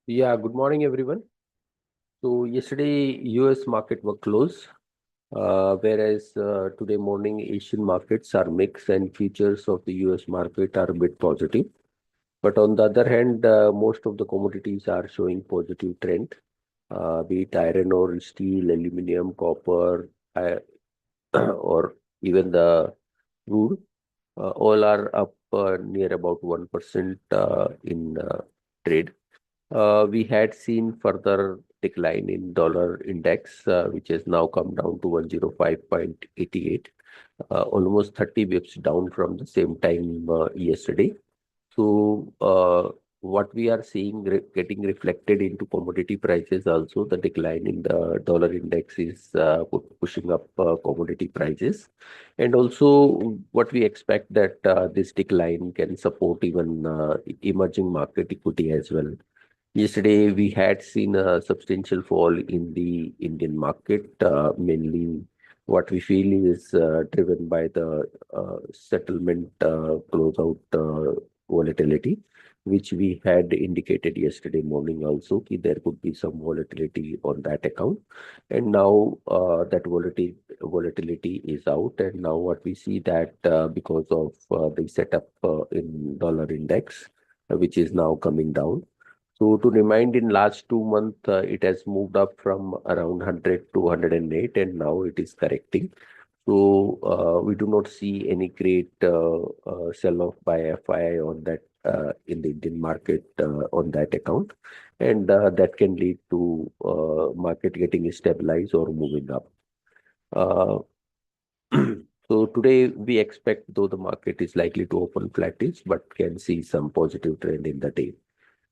Yeah, good morning, everyone. So yesterday, US market were closed, whereas today morning Asian markets are mixed and futures of the US market are a bit positive. But on the other hand, most of the commodities are showing positive trend, be it iron ore, steel, aluminum, copper, or even the crude. All are up near about 1% in trade. We had seen further decline in dollar index, which has now come down to 105.88, almost 30 bips down from the same time yesterday. So, what we are seeing getting reflected into commodity prices also, the decline in the dollar index is pushing up commodity prices. And also, what we expect that this decline can support even emerging market equity as well. Yesterday, we had seen a substantial fall in the Indian market. Mainly, what we feel is driven by the settlement closeout volatility, which we had indicated yesterday morning also, that there could be some volatility on that account. And now that volatility is out, and now what we see that because of the setup in dollar index, which is now coming down. So to remind, in last 2 months, it has moved up from around 100 to 108, and now it is correcting. So we do not see any great sell-off by FII on that in the Indian market on that account, and that can lead to market getting stabilized or moving up. Uh, so today we expect, though the market is likely to open flattish, but can see some positive trend in the day.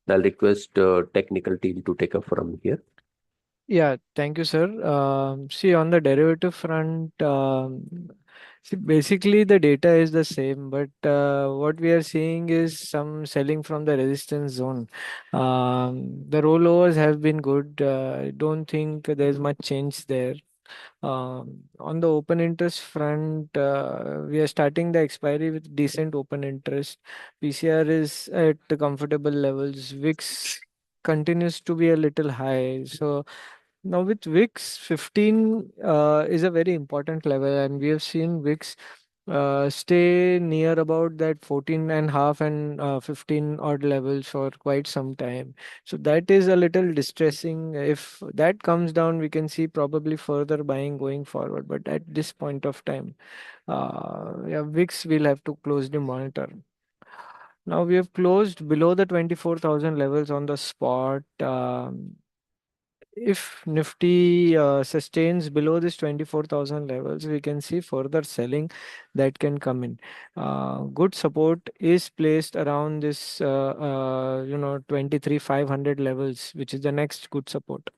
I'll request technical team to take up from here. Yeah, thank you, sir. See, on the derivative front, see, basically the data is the same, but what we are seeing is some selling from the resistance zone. The rollovers have been good. I don't think there's much change there. On the open interest front, we are starting the expiry with decent open interest. PCR is at the comfortable levels. VIX continues to be a little high. So now with VIX 15 is a very important level, and we have seen VIX stay near about that 14 and half and 15 odd levels for quite some time. So that is a little distressing. If that comes down, we can see probably further buying going forward. But at this point of time, yeah, VIX will have to closely monitor. Now we have closed below the 24,000 levels on the spot. If Nifty sustains below this 24,000 levels, we can see further selling that can come in. Good support is placed around this, 23,500 levels, which is the next good support.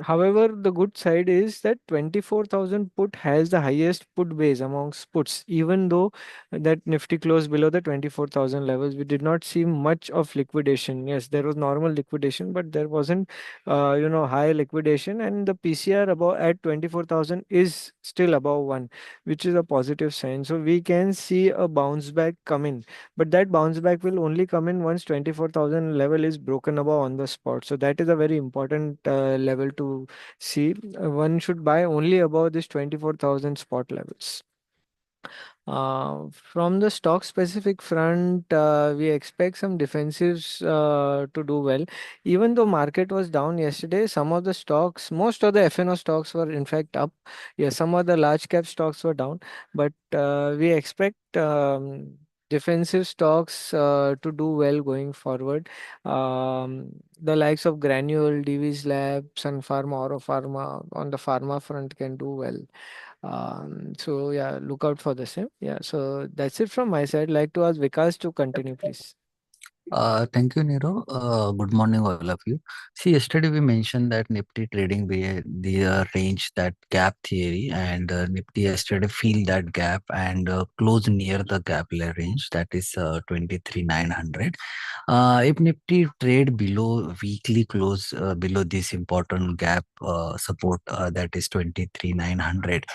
However, the good side is that 24,000 put has the highest put base amongst puts. Even though that Nifty closed below the 24,000 levels, we did not see much of liquidation. Yes, there was normal liquidation, but there wasn't, high liquidation. And the PCR above at 24,000 is still above 1, which is a positive sign. So we can see a bounce back coming, but that bounce back will only come in once 24,000 level is broken above on the spot. So that is a very important level to see. One should buy only above this 24,000 spot levels. From the stock specific front, we expect some defensives to do well. Even though market was down yesterday, some of the stocks, most of the FNO stocks were in fact up. Yeah, some of the large cap stocks were down, but we expect defensive stocks to do well going forward. The likes of Granule, Divi's Lab, Sun Pharma, Oro Pharma on the pharma front can do well. So yeah, look out for the same. Yeah, so that's it from my side. Like to ask Vikas to continue, please. Thank you, Nero. Good morning, all of you. See, yesterday we mentioned that Nifty trading the range, that gap theory, and Nifty yesterday feel that gap and close near the gap range, that is 23,900. If Nifty trade below weekly close below this important gap support, that is 23,900,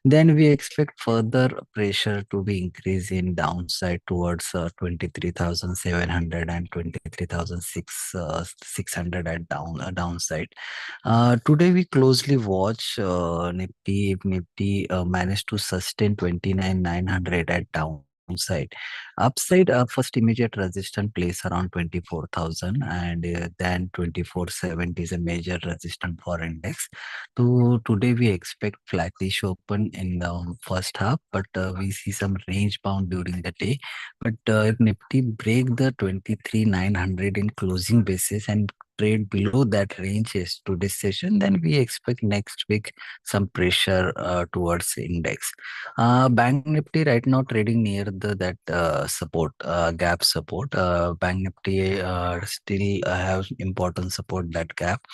then we expect further pressure to be increased in downside towards 23,700 and 23,600 at downside. Today we closely watch Nifty. If Nifty managed to sustain 29,900 at downside. Upside, first immediate resistance place around 24,000, and then 2470 is a major resistance for index. So today we expect flattish open in the first half, but we see some range bound during the day. But if Nifty break the 23,900 in closing basis and trade below that range is today's session, then we expect next week some pressure towards index. Bank Nifty right now trading near the that support gap support. Bank Nifty still have important support that gap.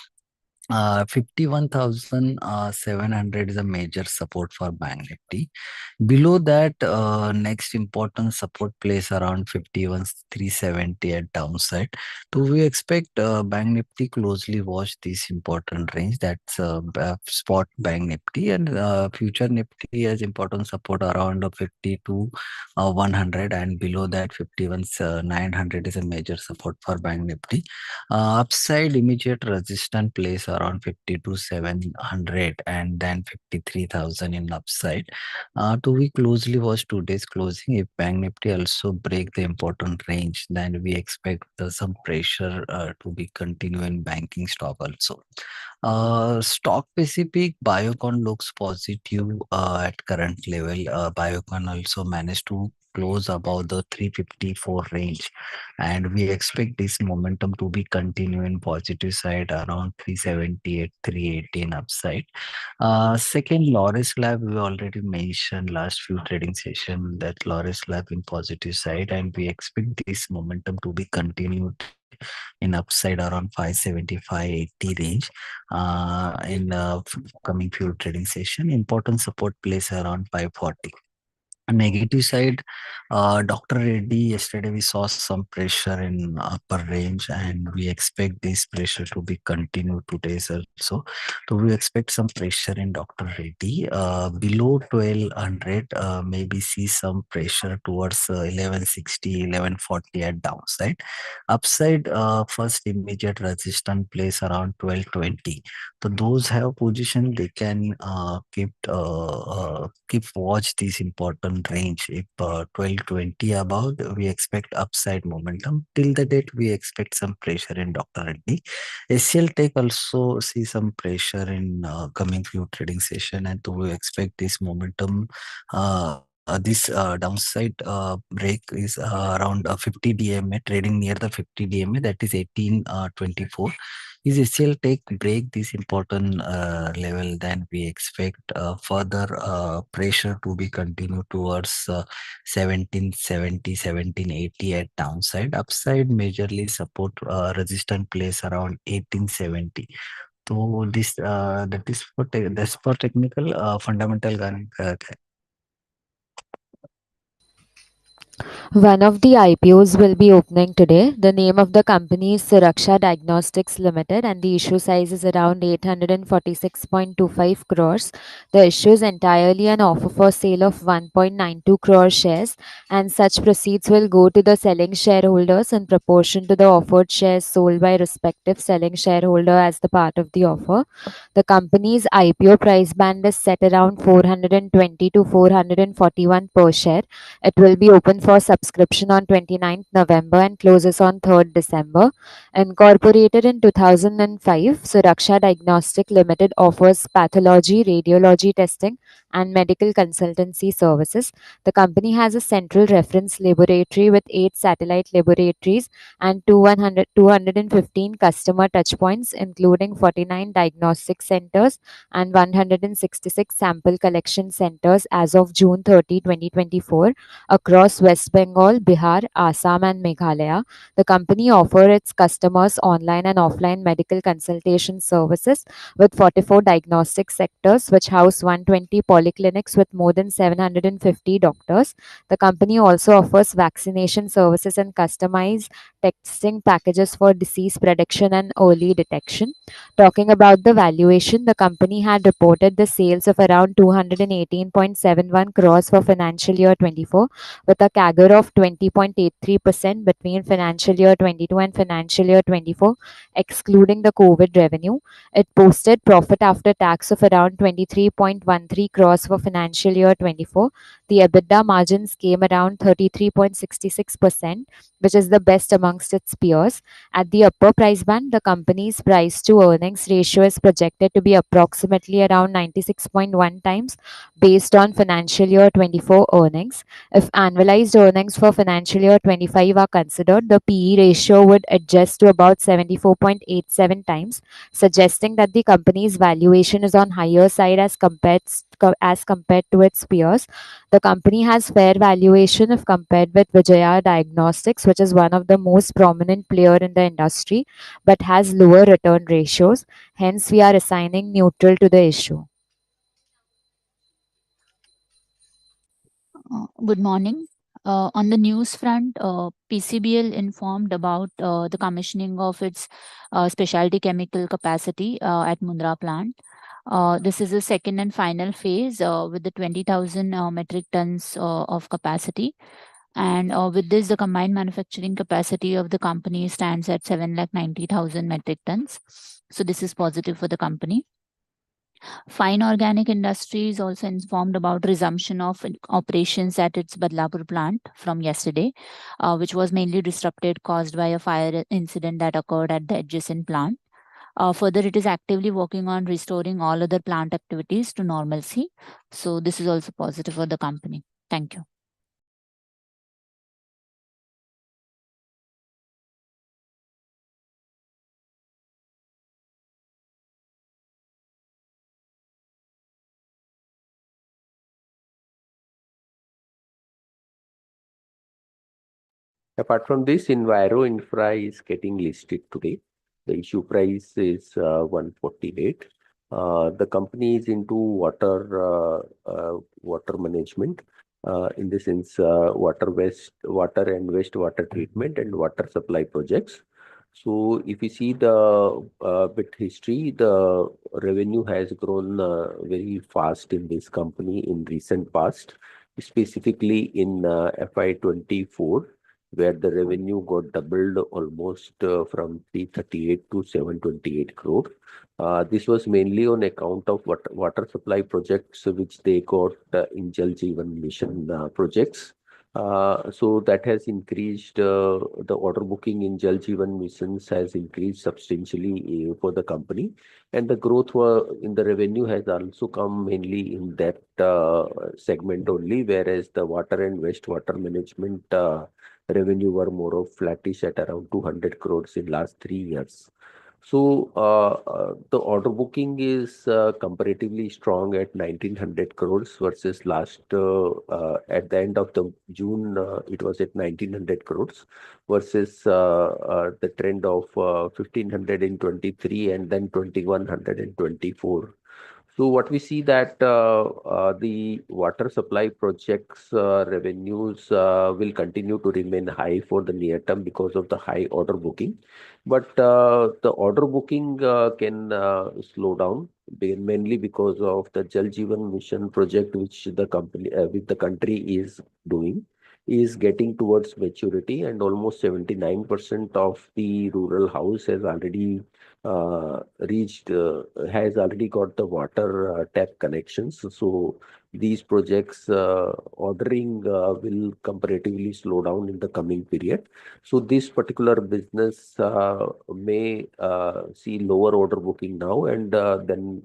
51,700 is a major support for Bank Nifty. Below that, next important support place around 51,370 at downside. So we expect Bank Nifty closely watch this important range. That's spot Bank Nifty, and future Nifty has important support around 52 100, and below that 51,900 is a major support for Bank Nifty. Upside immediate resistance place around 52,700 and then 53,000 in upside. To we closely watch today's closing. If Bank Nifty also break the important range, then we expect some pressure to be continue in banking stock also. Stock specific Biocon looks positive at current level. Biocon also managed to close above the 354 range, and we expect this momentum to be continue in positive side around 378 318 upside. Second, Loris Lab, we already mentioned last few trading session that Loris Lab in positive side, and we expect this momentum to be continued in upside around 575-80 range in coming few trading session. Important support place around 540. Negative side, Dr. Reddy, yesterday we saw some pressure in upper range, and we expect this pressure to be continued today also. So we expect some pressure in Dr. Reddy. Below 1200, maybe see some pressure towards 1160, 1140 at downside. Upside, first immediate resistance place around 1220. So those have position, they can keep watch this important range. If 1220 above, we expect upside momentum. Till the date, we expect some pressure in Dr. Reddy. SCL Tech also see some pressure in coming few trading session, and to we expect this momentum. This downside break is around 50 DMA, trading near the 50 DMA, that is 1824. Is SCL Tech break this important level, then we expect further pressure to be continued towards 1770, 1780 at downside. Upside majorly support resistance place around 1870. So this that is for that's for technical fundamental. One of the IPOs will be opening today. The name of the company is Suraksha Diagnostics Limited, and the issue size is around 846.25 crores. The issue is entirely an offer for sale of 1.92 crore shares, and such proceeds will go to the selling shareholders in proportion to the offered shares sold by respective selling shareholder as the part of the offer. The company's IPO price band is set around 420 to 441 per share. It will be open for subscription on 29th November and closes on 3rd December. Incorporated in 2005, Suraksha Diagnostic Limited offers pathology, radiology testing, and medical consultancy services. The company has a central reference laboratory with 8 satellite laboratories and 215 customer touchpoints, including 49 diagnostic centers and 166 sample collection centers as of June 30, 2024 across West Bengal, Bihar, Assam, and Meghalaya. The company offers its customers online and offline medical consultation services with 44 diagnostic sectors, which house 120 polyclinics with more than 750 doctors. The company also offers vaccination services and customized testing packages for disease prediction and early detection. Talking about the valuation, the company had reported the sales of around 218.71 crores for financial year 24, with a CAGR of 20.83% between financial year 22 and financial year 24, excluding the COVID revenue. It posted profit after tax of around 23.13 crores for financial year 24. The EBITDA margins came around 33.66%, which is the best amongst its peers. At the upper price band, the company's price to earnings ratio is projected to be approximately around 96.1 times based on financial year 24 earnings. If annualized earnings for financial year 25 are considered, the PE ratio would adjust to about 74.87 times, suggesting that the company's valuation is on higher side as compared to its peers. The company has fair valuation if compared with Vijaya Diagnostics, which is one of the most prominent player in the industry, but has lower return ratios. Hence, we are assigning neutral to the issue. Good morning. On the news front, PCBL informed about the commissioning of its specialty chemical capacity at Mundra plant. This is the second and final phase with the 20,000 metric tons of capacity. And with this, the combined manufacturing capacity of the company stands at 790,000 metric tons. So this is positive for the company. Fine Organic Industries also informed about resumption of operations at its Badlapur plant from yesterday, which was mainly disrupted caused by a fire incident that occurred at the adjacent plant. Further, it is actively working on restoring all other plant activities to normalcy. So this is also positive for the company. Thank you. Apart from this, Enviro Infra is getting listed today. The issue price is 148. The company is into water management, in the sense water and wastewater treatment and water supply projects. So if you see the bit history, the revenue has grown very fast in this company in recent past, specifically in FY24, where the revenue got doubled almost from 338 to 728 crore. This was mainly on account of water supply projects which they got in Jal Jeevan Mission projects. So that has increased, the order booking in Jal Jeevan missions has increased substantially for the company. And the growth in the revenue has also come mainly in that segment only, whereas the water and wastewater management revenue were more of flattish at around 200 crores in last 3 years. So the order booking is comparatively strong at 1900 crores versus last at the end of the June it was at 1900 crores versus the trend of 1500 in 23 and then 2100 in 24. So what we see that the water supply projects revenues will continue to remain high for the near term because of the high order booking. But the order booking can slow down mainly because of the Jal Jeevan Mission project, which the country is doing, is getting towards maturity, and almost 79% of the rural house has already has already got the water tap connections. So these projects ordering will comparatively slow down in the coming period. So this particular business may see lower order booking now, and then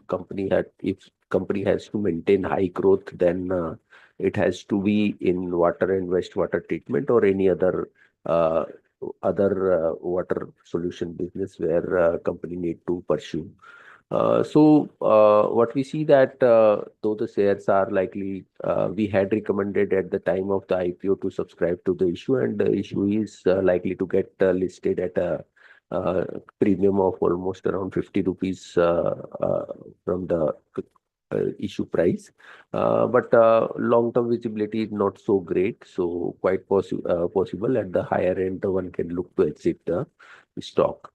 if company has to maintain high growth, then it has to be in water and wastewater treatment or any other water solution business where company need to pursue. So what we see that though the shares are likely, we had recommended at the time of the IPO to subscribe to the issue, and the issue is likely to get listed at a premium of almost around 50 rupees from the issue price. But long-term visibility is not so great, so quite possible at the higher end, one can look to exit the stock.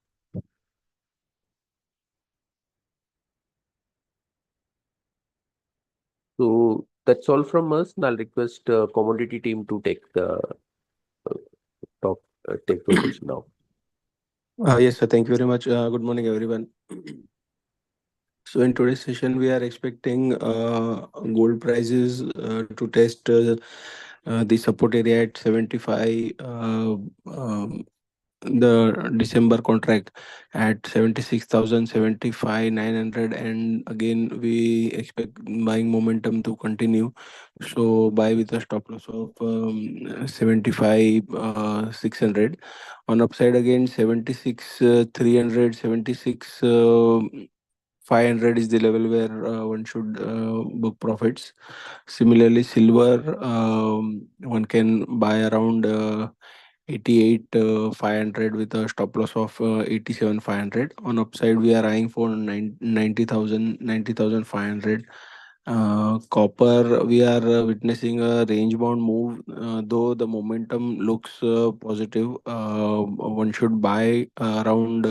So that's all from us. And I'll request commodity team to take the talk, take the question now. Yes, sir. Thank you very much. Good morning, everyone. So in today's session, we are expecting gold prices to test the support area at 75, the December contract at 76,000, 75,900, and again we expect buying momentum to continue. So buy with a stop loss of 75, 600. On upside again 76, 300, 76. 500 is the level where one should book profits. Similarly, silver, one can buy around 88 500 with a stop loss of 87 500. On upside, we are eyeing for 90,000, 90,500. Copper, we are witnessing a range bound move, though the momentum looks positive. One should buy around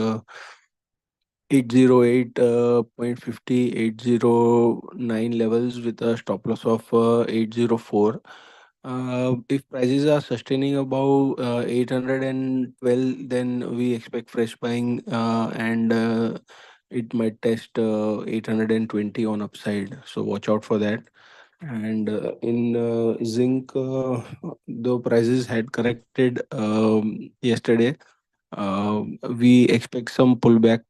808.50, 809 levels with a stop loss of 804. If prices are sustaining above 812, then we expect fresh buying, and it might test 820 on upside. So watch out for that. And in zinc, the prices had corrected yesterday. We expect some pullback.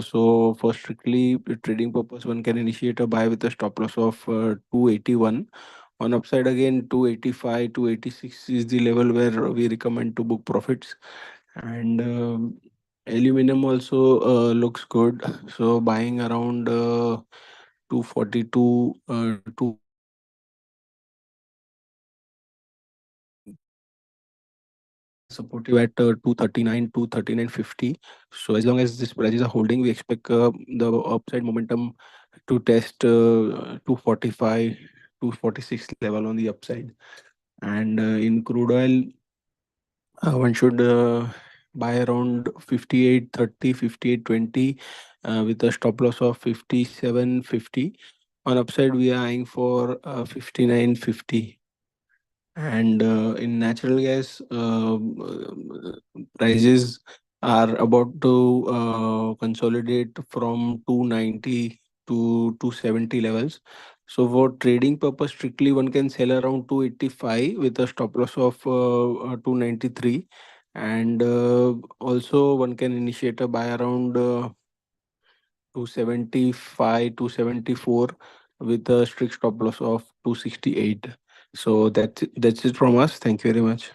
So for strictly trading purpose, one can initiate a buy with a stop loss of 281. On upside again, 285, 286 is the level where we recommend to book profits. And aluminum also looks good. So buying around 242, supportive at 239, 239.50. So as long as these prices are holding, we expect the upside momentum to test 245, 246 level on the upside. And in crude oil, one should buy around 58.30, 58.20 with a stop loss of 57.50. On upside, we are eyeing for 59.50. And in natural gas, prices are about to consolidate from 290 to 270 levels. So for trading purpose, strictly one can sell around 285 with a stop loss of 293. And also one can initiate a buy around 275, 274 with a strict stop loss of 268. So that's it from us. Thank you very much.